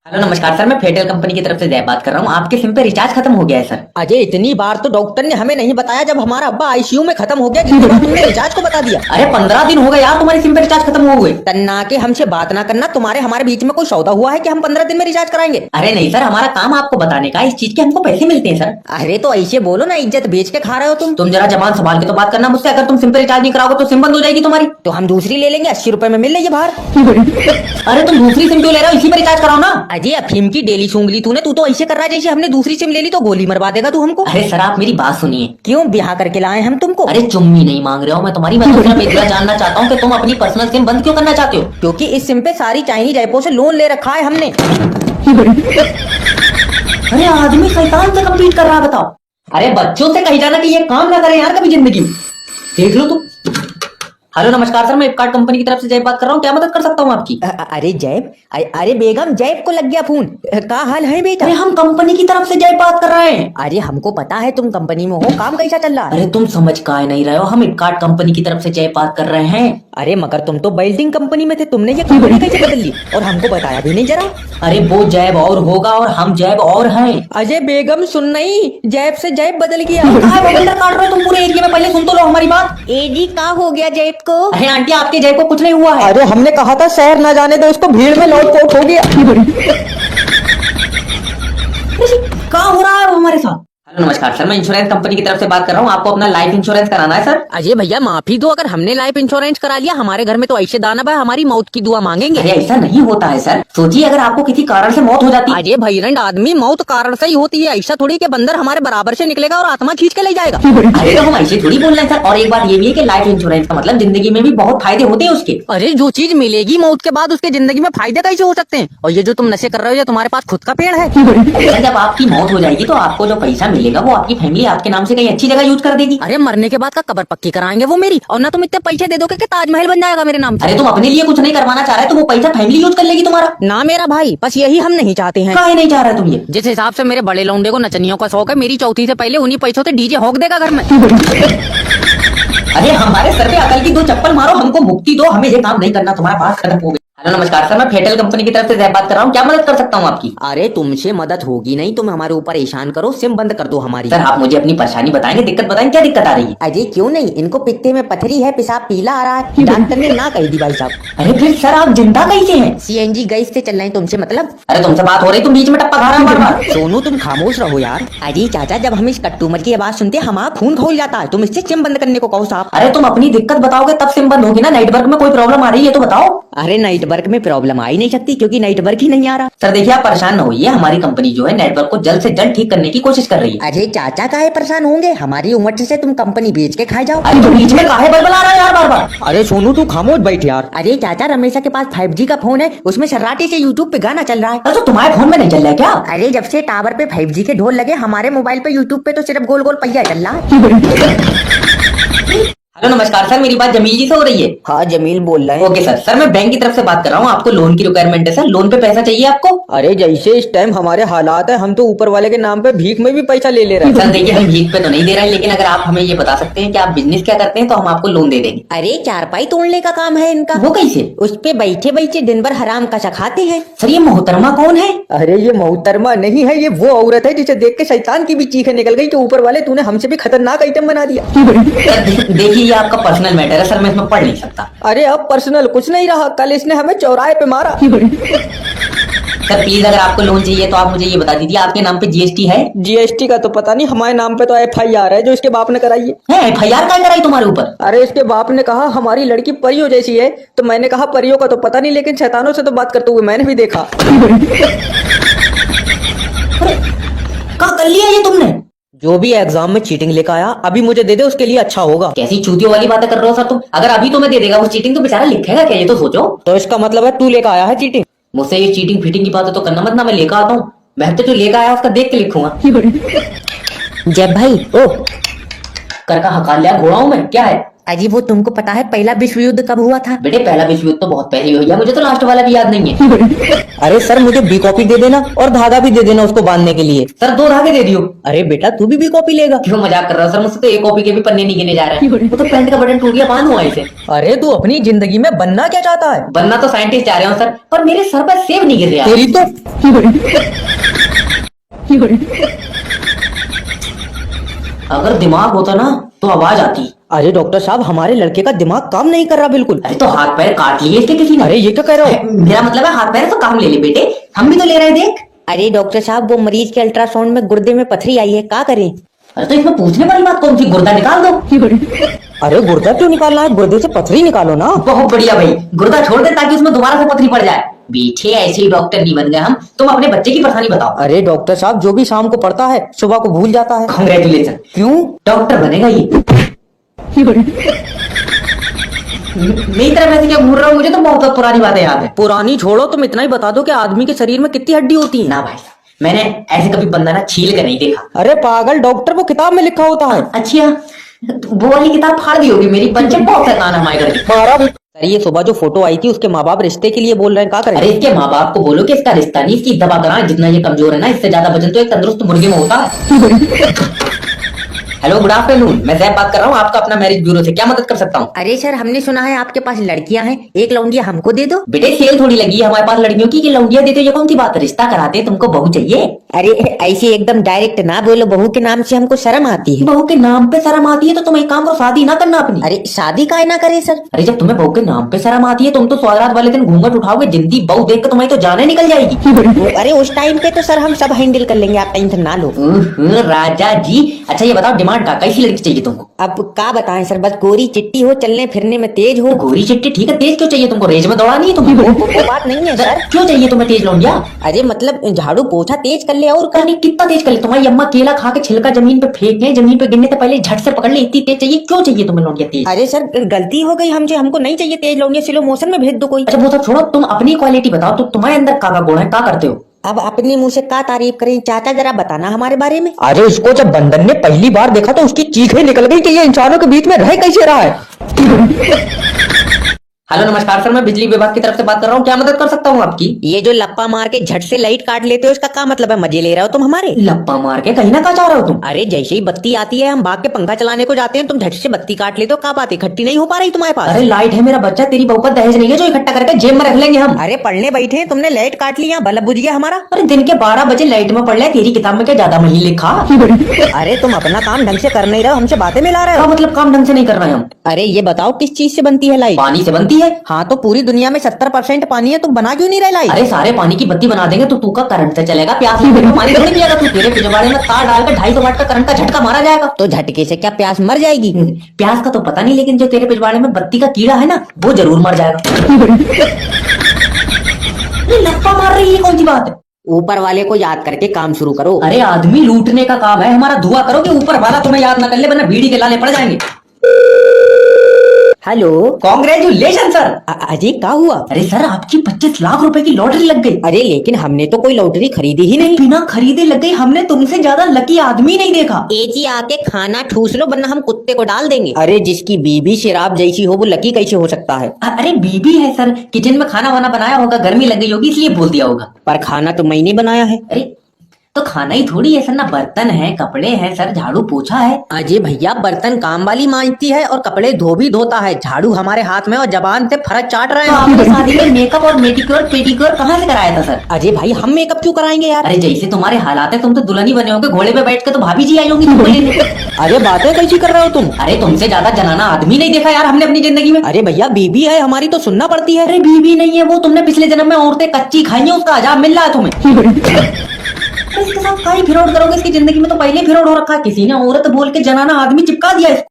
Hello नमस्कार sir, मैं federal company की तरफ से जय बात कर रहा हूँ। आपके सिम पे रिचार्ज खत्म हो गया है सर। अजय इतनी बार तो डॉक्टर ने हमें नहीं बताया, जब हमारा अब्बा आईसीयू में खत्म हो गया जितनी बार तुमने रिचार्ज को बता दिया। अरे 15 दिन हो गए यार, तुम्हारी सिम पे रिचार्ज खत्म हो गए। तन्ना के हमसे बात ना करना, तुम्हारे हमारे बीच में कोई सौदा हुआ है कि हम 15 दिन में रिचार्ज कराएंगे? अरे नहीं सर, हमारा काम आपको बताने का, इस चीज के हमको पैसे मिलते हैं सर। अरे तो ऐसे बोलो ना, इज्जत बेच के खा रहे हो तुम जरा जबान संभाल के तो बात करना मुझसे। अगर तुम सिम पे रिचार्ज नहीं कराओगे तो सिम बंद हो जाएगी तुम्हारी। तो हम दूसरी ले लेंगे, 80 रुपए में मिल रही है बाहर। अरे तुम दूसरी सिम क्यों ले रहे हो, इसी पे रिचार्ज कराओ ना। अजय अफीम की डेली सूंघ ली तूने, तू तो ऐसे कर रहा है जैसे हमने दूसरी सिम ले ली तो गोली मरवा देगा तू हमको। अरे सर आप मेरी बात सुनिए। क्यों ब्याह करके लाए हम तुमको? अरे चुम्मी नहीं मांग रहे हो मैं तुम्हारी, मैं तो सिर्फ इतना जानना चाहता हूँ कि तुम अपनी पर्सनल सिम बंद क्यों करना चाहते हो। क्योंकि इस सिम पे सारी चाइनीज ऐपों से लोन ले रखा है हमने। अरे आदमी शैतान से कम्पीट कर रहा है, बताओ। अरे बच्चों से कही जाना कि ये काम ना करें यार कभी जिंदगी में। देख लो तुम। हेलो नमस्कार सर, मैं फ्लिपकार्ट कंपनी की तरफ से जय बात कर रहा हूँ। क्या मदद कर सकता हूँ आपकी? अरे जैब, अरे बेगम जैब को लग गया फोन। का हाल है बेटा? अरे हम कंपनी की तरफ से जय बात कर रहे हैं। अरे हमको पता है तुम कंपनी में हो, काम कैसा चल रहा है? अरे तुम समझ काहे नहीं रहे हो, हम फ्लिपकार्ट कंपनी की तरफ से जय बात कर रहे हैं। अरे मगर तुम तो बिल्डिंग कंपनी में थे, तुमने ये कंपनी कैसे बदल ली और हमको बताया भी नहीं जरा? अरे वो जैब और होगा और हम जैब और हैं। अजय बेगम सुन नहीं, जैब से जैब बदल गया। कहाँ बबंडर काट रहे हो तुम पूरे एरिया में, पहले सुन तो लो हमारी बात। एजी का हो गया जैब को? अरे आंटी आपके जैब को कुछ नहीं हुआ है। अरे हमने कहा था शहर ना जाने दो उसको, भीड़ में लौट हो गया। क्या हो रहा है वो हमारे साथ? हेलो नमस्कार सर, मैं इंश्योरेंस कंपनी की तरफ से बात कर रहा हूँ। आपको अपना लाइफ इंश्योरेंस कराना है सर। अजय भैया माफी दो, अगर हमने लाइफ इंश्योरेंस करा लिया हमारे घर में तो ऐसे दाना भाई हमारी मौत की दुआ मांगेंगे। अरे ऐसा नहीं होता है सर, सोचिए अगर आपको किसी कारण से मौत हो जाती। अजय भैरंड आदमी मौत कारण से ही होती है, ऐसा थोड़ी के बंदर हमारे बराबर से निकलेगा और आत्मा खींच के ले जाएगा। अरे तो हम ऐसे थोड़ी बोल रहे हैं सर। और एक बात ये भी है कि लाइफ इंश्योरेंस का मतलब जिंदगी में भी बहुत फायदे होते हैं उसके। अरे जो चीज मिलेगी मौत के बाद उसके जिंदगी में फायदे कैसे हो सकते हैं? और ये जो तुम नशे कर रहे हो, ये तुम्हारे पास खुद का पेड़ है? सर जब आपकी मौत हो जाएगी तो आपको जो पैसा मिलेगा वो आपकी फैमिली आपके नाम से कहीं अच्छी जगह यूज कर देगी। अरे मरने के बाद का कब्र पक्की कराएंगे वो मेरी, और ना तुम इतने पैसे दे दोगे कि ताजमहल बन जाएगा मेरे नाम से। अरे तुम अपने लिए कुछ नहीं करवाना चाह रहे तो वो पैसा फैमिली यूज कर लेगी तुम्हारा। ना मेरा भाई, बस यही हम नहीं चाहते हैं। काहे नहीं चाह रहे तुम ये? जिस हिसाब से मेरे बड़े लौंडे को नचनियों का शौक है, मेरी चौथी से पहले उन्हीं पैसों से डीजे होक देगा घर में। अरे हमारे सर पे अकल की 2 चप्पल मारो, हमको मुक्ति दो, हमें ये काम नहीं करना, तुम्हारा पास खत्म हो गया। हेलो नमस्कार सर, मैं फेडरल कंपनी की तरफ से जय बात कर रहा हूँ। क्या मदद कर सकता हूँ आपकी? अरे तुमसे मदद होगी नहीं, तुम हमारे ऊपर एहसान करो, सिम बंद कर दो हमारी। सर आप मुझे अपनी परेशानी बताएंगे, दिक्कत बताएंगे, क्या दिक्कत आ रही है? अजय क्यों नहीं, इनको पित्ते में पथरी है, पेशाब पीला आ रहा है, डॉक्टर ने ना कही दी भाई साहब। अरे फिर सर आप जिंदा कैसे हैं? सीएनजी गैस से चल रहे हैं, तुमसे मतलब? अरे तुमसे बात हो रही, तुम बीच में टप्पा खा रहा है बार बार। सोनू तुम खामोश रहो यार। अजय चाचा जब हम इस कट्टूमर की आवाज सुनते हैं हमारा खून खौल जाता है, तुम इससे सिम बंद करने को कहो साहब। अरे तुम अपनी दिक्कत बताओगे तब सिम बंद होगी ना। नेटवर्क में कोई प्रॉब्लम आ रही है तो बताओ। अरे नेटवर्क में प्रॉब्लम आ ही नहीं सकती क्योंकि नेटवर्क ही नहीं आ रहा। सर देखिए आप परेशान न होइए, हमारी कंपनी जो है नेटवर्क को जल्द से जल्द ठीक करने की कोशिश कर रही है। अरे चाचा काहे परेशान होंगे, हमारी उम्र से तुम कंपनी बेच के खाए जाओ। अरे तो बीच में काहे बलबला रहा है यार बार बार? अरे सोनू तू खामोश बैठ यार। अरे चाचा रमेशा के पास 5G का फोन है, उसमें शर्राटे से यूट्यूब पे गाना चल रहा है। अरे तो तुम्हारे फोन में नहीं चल रहा है क्या? अरे जब से टावर पे 5G के ढोल लगे, हमारे मोबाइल पे यूट्यूब पे तो सिर्फ गोल गोल पहिया चल रहा है। हेलो नमस्कार सर, मेरी बात जमील जी से हो रही है? हाँ जमील बोल रहे हैं। ओके सर, सर मैं बैंक की तरफ से बात कर रहा हूँ। आपको लोन की रिक्वायरमेंट है सर, लोन पे पैसा चाहिए आपको? अरे जैसे इस टाइम हमारे हालात है, हम तो ऊपर वाले के नाम पे भीख में भी पैसा ले ले रहे हैं। सर देखिए हम भीख पे तो नहीं दे रहे हैं, लेकिन अगर आप हमें ये बता सकते हैं कि आप बिजनेस क्या करते हैं तो हम आपको लोन दे देंगे। अरे चारपाई तोड़ने का काम है इनका। वो कैसे? उस पे बैठे बैठे दिन भर हराम का खाते हैं। सर ये मोहतरमा कौन है? अरे ये मोहतरमा नहीं है, ये वो औरत है जिसे देख के शैतान की भी चीखें निकल गई कि ऊपर वाले तूने हमसे भी खतरनाक आइटम बना दिया। सर देखिए ये आपका पर्सनल मैटर है सर, मैं इसमें पढ़ नहीं सकता। अरे अब पर्सनल कुछ नहीं रहा, कल इसने हमें चौराहे पे मारा। सर प्लीज अगर आपको लोन चाहिए तो आप मुझे ये बता दीजिए, आपके नाम पे जीएसटी है? जीएसटी का तो पता नहीं, हमारे नाम पे तो FIR है जो इसके बाप ने कराई है। FIR क्या कराई तुम्हारे ऊपर? अरे इसके बाप ने कहा हमारी लड़की परियों जैसी है, तो मैंने कहा परियों का तो पता नहीं, लेकिन शैतानों से तो बात करते हुए मैंने भी देखा। क्या कर लिया ये तुमने? जो भी एग्जाम में चीटिंग लेकर आया अभी मुझे दे दे, उसके लिए अच्छा होगा। कैसी चूतियों वाली बातें कर रहे हो सर तुम? अगर अभी तुम्हें दे देगा वो चीटिंग तो बेचारा लिखेगा क्या, ये तो सोचो। तो इसका मतलब है तू लेकर आया है चीटिंग? मुझसे ये चीटिंग फिटिंग की बातें तो करना मत ना, मैं लेकर आता हूँ। मैं तो जो लेकर आया उसका देख के लिखूंगा। जय भाई ओ कर का हकार लिया घोड़ा हूं मैं, क्या है? अजी वो तुमको पता है पहला विश्व युद्ध कब हुआ था? बेटे पहला विश्व युद्ध तो बहुत पहले हो गया, मुझे तो लास्ट वाला भी याद नहीं है। अरे सर मुझे बी कॉपी दे देना और धागा भी दे देना उसको बांधने के लिए। सर 2 धागे दे दियो। अरे बेटा तू भी बी कॉपी लेगा? क्यों मजाक कर रहा हो सर, मुझसे तो एक कॉपी के भी पन्ने नहीं गिने जा रहे हैं। वो तो पैंट का बटन टूट गया, बांधूंगा इसे। अरे तू अपनी जिंदगी में बनना क्या चाहता है? बनना तो साइंटिस्ट जा रहे हो सर, पर मेरे सर पर सेब नहीं गिर रहा। तेरी तो अगर दिमाग होता ना तो आवाज आती। अरे डॉक्टर साहब हमारे लड़के का दिमाग काम नहीं कर रहा बिल्कुल। अरे तो हाथ पैर काट लिए इसके किसी ने। अरे ये क्या कह रहे हो? मेरा मतलब है हाथ पैर तो काम ले ले बेटे, हम भी तो ले रहे हैं देख। अरे डॉक्टर साहब वो मरीज के अल्ट्रासाउंड में गुर्दे में पथरी आई है, क्या करें? अरे तो इसमें पूछने वाली बात कौन सी, गुर्दा निकाल दो। अरे गुर्दा क्यों निकालना है? गुर्दे से पथरी निकालो ना। बहुत बढ़िया भाई, गुर्दा छोड़ दे ताकि उसमें दोबारा से पथरी पड़ जाए। बेटे ऐसे ही डॉक्टर नहीं बन गए हम, तुम अपने बच्चे की परेशानी बताओ। अरे डॉक्टर साहब जो भी शाम को पढ़ता है सुबह को भूल जाता है। कांग्रेचुलेशन। क्यों? डॉक्टर बनेगा ये। मेरी तरह वैसे क्या घूर रहा हूँ, मुझे तो बहुत पुरानी बातें याद है। पुरानी छोड़ो, तुम इतना ही बता दो कि आदमी के शरीर में कितनी हड्डी होती है। ना भाई मैंने ऐसे कभी बंदा ना छील कर नहीं देखा। अरे पागल डॉक्टर, वो किताब में लिखा होता है। अच्छा वो वाली किताब फाड़ दी होगी मेरी, बच्चे बहुत शैतान है हमारे घर के। सर ये सुबह जो फोटो आई थी उसके माँ बाप रिश्ते के लिए बोल रहे हैं, क्या करें? अरे इसके माँ बाप को बोलो कि इसका रिश्ता नहीं, इसकी दवा कराएं। जितना ये कमजोर है ना, इससे ज्यादा वजन तो एक तंदुरुस्त मुर्गे में होता है। हेलो गुड आफ्टरनून, मैं जैब बात कर रहा हूँ, आपका अपना मैरिज ब्यूरो से, क्या मदद कर सकता हूँ? अरे सर हमने सुना है आपके पास लड़कियां हैं, एक लौंडिया हमको दे दो। बेटे सेल थोड़ी लगी है हमारे पास लड़कियों की कि लौंडिया देते हो, ये कौन सी बात है? रिश्ता कराते हैं, तुमको बहू चाहिए। अरे ऐसे एकदम डायरेक्ट ना बोलो, बहू के नाम से हमको शर्म आती है। बहू के नाम पे शर्म आती है तो तुम एक काम करो, शादी ना करना अपनी। अरे शादी काहे ना करे सर? अरे जब तुम्हें बहू के नाम पे शर्म आती है, तुम तो सौरात वाले दिन घूंघट उठाओगे, जिंदी बहू देख के तुम्हारी तो जाने निकल जाएगी। अरे उस टाइम पे तो सर हम सब हैंडल कर लेंगे, आप टेंशन ना लो। राजा जी। अच्छा ये बताओ डिमांड का कैसी लड़की चाहिए तुमको? अब क्या बताएं सर, बस गोरी चिट्टी हो, चलने फिरने में तेज हो। गोरी चिट्टी ठीक है, तेज क्यों चाहिए तुमको? रेंज में दौड़ानी है तुम्हें? वो बात नहीं है सर। क्यों चाहिए तुम्हें तेज लौंडिया? अरे मतलब झाड़ू पोछा तेज कर ले और नहीं कितना तेज कर ले? तुम्हारी अम्मा केला खा के छिलका जमीन पे फेंके, जमीन पे गिरने से पहले झट से पकड़ ले, इतनी तेज चाहिए? क्यों चाहिए तुम्हें लौंडिया तेज? अरे सर गलती हो गई हमसे, हमको नहीं चाहिए तेज लौंडिया, स्लो मोशन में भेज दो कोई। अच्छा वो सब छोड़ो, तुम अपनी क्वालिटी बताओ, तो तुम्हारे अंदर का गुण है, क्या करते हो? अब अपने मुंह से क्या तारीफ करें चाचा, जरा बताना हमारे बारे में। अरे उसको जब बंदन ने पहली बार देखा तो उसकी चीखें निकल गई कि ये इंसानों के बीच में रह कैसे रहा है। हेलो नमस्कार सर, मैं बिजली विभाग की तरफ से बात कर रहा हूँ, क्या मदद कर सकता हूँ आपकी? ये जो लप्पा मार के झट से लाइट काट लेते हो, इसका क्या मतलब है? मजे ले रहे हो तुम हमारे? लप्पा मार के कहीं ना कहा जा रहे हो तुम? अरे जैसे ही बत्ती आती है हम भाग के पंखा चलाने को जाते हैं, तुम झट से बत्ती काट लेते हो, क्या बात इकट्ठी नहीं हो पा रही तुम्हारे पास? अरे लाइट है मेरा बच्चा, तेरी बहू का दहेज नहीं है जो इकट्ठा करके जेब में रख लेंगे हम। अरे पढ़ने बैठे हैं, तुमने लाइट काट लिया, बल्ब बुझ गया हमारा। अरे दिन के 12 बजे लाइट में पढ़ ले, तेरी किताब में क्या ज्यादा मही लिखा? अरे तुम अपना काम ढंग से कर नहीं रहे हो, हमसे बातें मिला रहे हो। मतलब काम ढंग से नहीं कर रहे हम? अरे ये बताओ किस चीज से बनती है लाइट? पानी से बनती है। हाँ तो पूरी दुनिया में 70% पानी है, तुम बना क्यों नहीं रहे लाइट? अरे सारे पानी की बत्ती बना देंगे तो तू का करंट से चलेगा, प्यास लगने पे पानी नहीं पिएगा तू। तेरे पिछवाड़े में तार डालकर 250 वाट का करंट का झटका मारा जाएगा। तो झटके से क्या प्यास मर जाएगी? प्यास का तो पता नहीं, लेकिन जो तेरे पिछवाड़े में बत्ती का कीड़ा है ना, वो जरूर मर जाएगा। लप्पा मार रही है, कौन सी बात है? ऊपर वाले को याद करके काम शुरू करो। अरे आदमी लूटने का काम है हमारा, दुआ करो कि ऊपर वाला तुम्हें याद न कर ले, वरना बीड़ी के लाले पड़ जाएंगे। Hello congratulation sir. अजय क्या हुआ? अरे सर आपकी 25 लाख रुपए की लॉटरी लग गई। अरे लेकिन हमने तो कोई लॉटरी खरीदी ही नहीं। बिना खरीदे लग गई, हमने तुमसे ज्यादा लकी आदमी नहीं देखा। एजी आके खाना ठूस लो वरना हम कुत्ते को डाल देंगे। अरे जिसकी बीबी शराब जैसी हो वो लकी कैसे हो सकता है? अरे बीबी है सर, किचन में खाना वाना बनाया होगा, गर्मी लग गई होगी इसलिए बोल दिया होगा। पर खाना तो मैंने बनाया है। अरे तो खाना ही थोड़ी है सर, ना बर्तन है, कपड़े हैं सर, झाड़ू पोछा है। अजय भैया बर्तन काम वाली मांजती है और कपड़े धो भी धोता है, झाड़ू हमारे हाथ में और जबान से फरक चाट रहे तो हैं। आपने शादी में मेकअप और मेडिक्योर पेडिक्योर कहाँ से कराया था सर? अजय भाई हम मेकअप क्यों कराएंगे यार? अरे जैसे तुम्हारे हालात है, तुम तो दुल्हन ही बने होगे, घोड़े पे बैठ के तो भाभी जी आई होंगी तुमको लेने। अरे बातें कैसी कर रहे हो तुम? अरे तुमसे ज्यादा जनाना आदमी नहीं देखा यार हमने अपनी जिंदगी में। अरे भैया बीबी है हमारी तो सुनना पड़ती है। अरे बीबी नहीं है वो, तुमने पिछले जन्म में औरतें कच्ची खाई है, उसका अजाब मिल रहा है तुम्हें। इसके साथ काई फिरौड करोगे, इसकी जिंदगी में तो पहले फिरौड हो रखा है, किसी ने औरत बोल के जनाना आदमी चिपका दिया इसको।